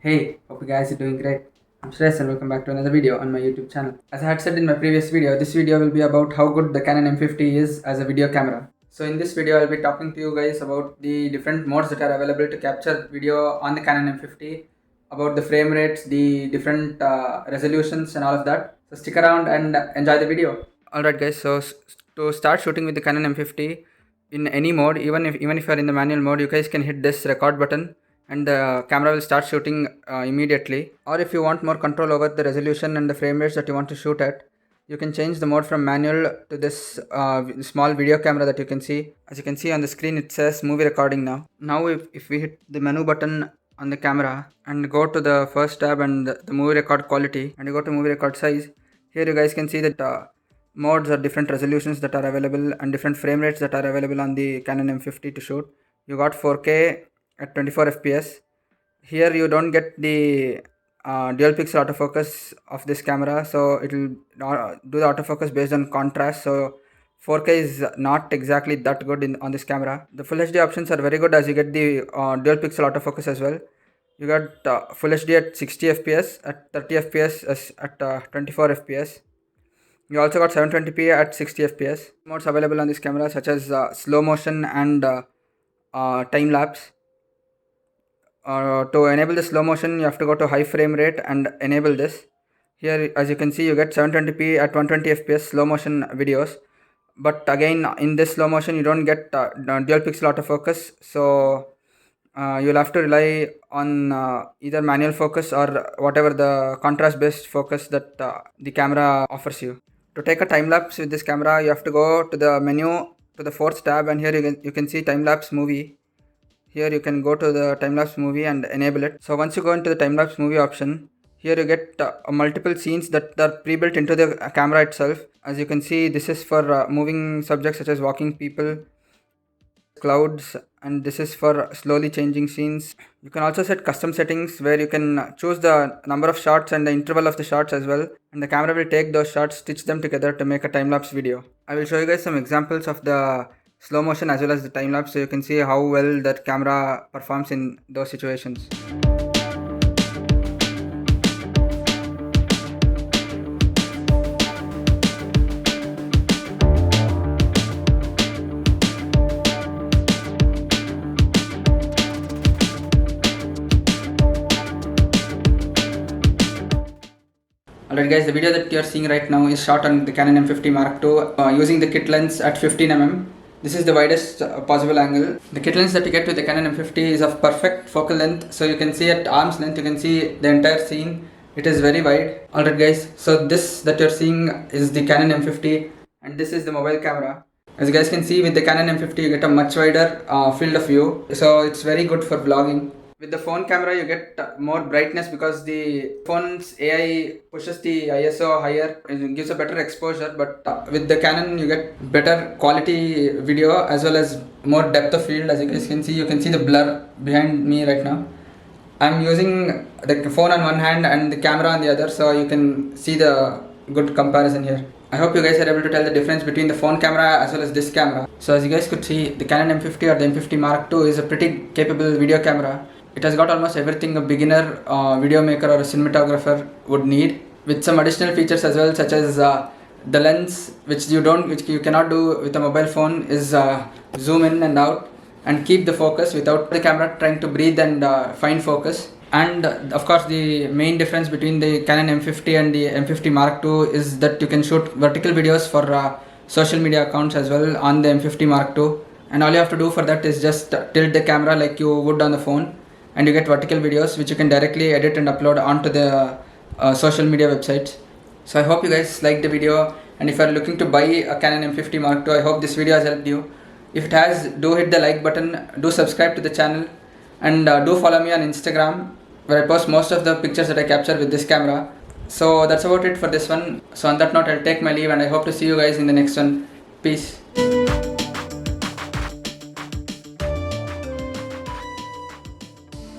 Hey, hope you guys are doing great. I'm Shreyas and welcome back to another video on my YouTube channel. As I had said in my previous video, this video will be about how good the Canon M50 is as a video camera. So in this video, I'll be talking to you guys about the different modes that are available to capture video on the Canon M50, about the frame rates, the different resolutions and all of that. So stick around and enjoy the video. Alright guys, so to start shooting with the Canon M50 in any mode, even if you're in the manual mode, you guys can hit this record button and the camera will start shooting immediately. Or if you want more control over the resolution and the frame rates that you want to shoot at, you can change the mode from manual to this small video camera that you can see. As you can see on the screen, it says movie recording now. Now if we hit the menu button on the camera and go to the first tab and the movie record quality, and you go to movie record size, here you guys can see that modes or different resolutions that are available and different frame rates that are available on the Canon M50 to shoot. You got 4K at 24 fps. Here you don't get the dual pixel autofocus of this camera, so it will do the autofocus based on contrast. So 4K is not exactly that good on this camera. The full HD options are very good, as you get the dual pixel autofocus as well. You got full HD at 60 fps, at 30 fps, at 24 fps. You also got 720p at 60 fps. Modes available on this camera such as slow motion and time lapse. To enable the slow motion, you have to go to high frame rate and enable this. Here, as you can see, you get 720p at 120 fps slow motion videos. But again, in this slow motion, you don't get dual pixel autofocus. So you'll have to rely on either manual focus or whatever the contrast based focus that the camera offers you. To take a time lapse with this camera, you have to go to the menu to the fourth tab, and here you can see time lapse movie. Here you can go to the time-lapse movie and enable it. So once you go into the time-lapse movie option, here you get multiple scenes that are pre-built into the camera itself. As you can see, this is for moving subjects such as walking people, clouds, and this is for slowly changing scenes. You can also set custom settings where you can choose the number of shots and the interval of the shots as well, and the camera will take those shots, stitch them together to make a time-lapse video. I will show you guys some examples of the slow motion as well as the time lapse, so you can see how well that camera performs in those situations. Alright guys, the video that you are seeing right now is shot on the Canon M50 Mark II using the kit lens at 15mm. This is the widest possible angle. The kit lens that you get with the Canon M50 is of perfect focal length, so you can see at arm's length, you can see the entire scene. It is very wide. Alright guys, so this that you are seeing is the Canon M50 and this is the mobile camera. As you guys can see, with the Canon M50 you get a much wider field of view, so it's very good for vlogging. With the phone camera you get more brightness because the phone's AI pushes the ISO higher and gives a better exposure, but with the Canon you get better quality video as well as more depth of field. As you guys can see, you can see the blur behind me right now. I'm using the phone on one hand and the camera on the other, so you can see the good comparison here. I hope you guys are able to tell the difference between the phone camera as well as this camera. So as you guys could see, the Canon M50 or the M50 Mark II is a pretty capable video camera. It has got almost everything a beginner video maker or a cinematographer would need, with some additional features as well, such as the lens, which you cannot do with a mobile phone, is zoom in and out and keep the focus without the camera trying to breathe and find focus. And of course, the main difference between the Canon M50 and the M50 Mark II is that you can shoot vertical videos for social media accounts as well on the M50 Mark II. And all you have to do for that is just tilt the camera like you would on the phone, and you get vertical videos which you can directly edit and upload onto the social media websites. So I hope you guys liked the video, and if you are looking to buy a Canon M50 Mark II, I hope this video has helped you. If it has, do hit the like button, do subscribe to the channel, and do follow me on Instagram, where I post most of the pictures that I capture with this camera. So that's about it for this one. So on that note, I'll take my leave and I hope to see you guys in the next one. Peace.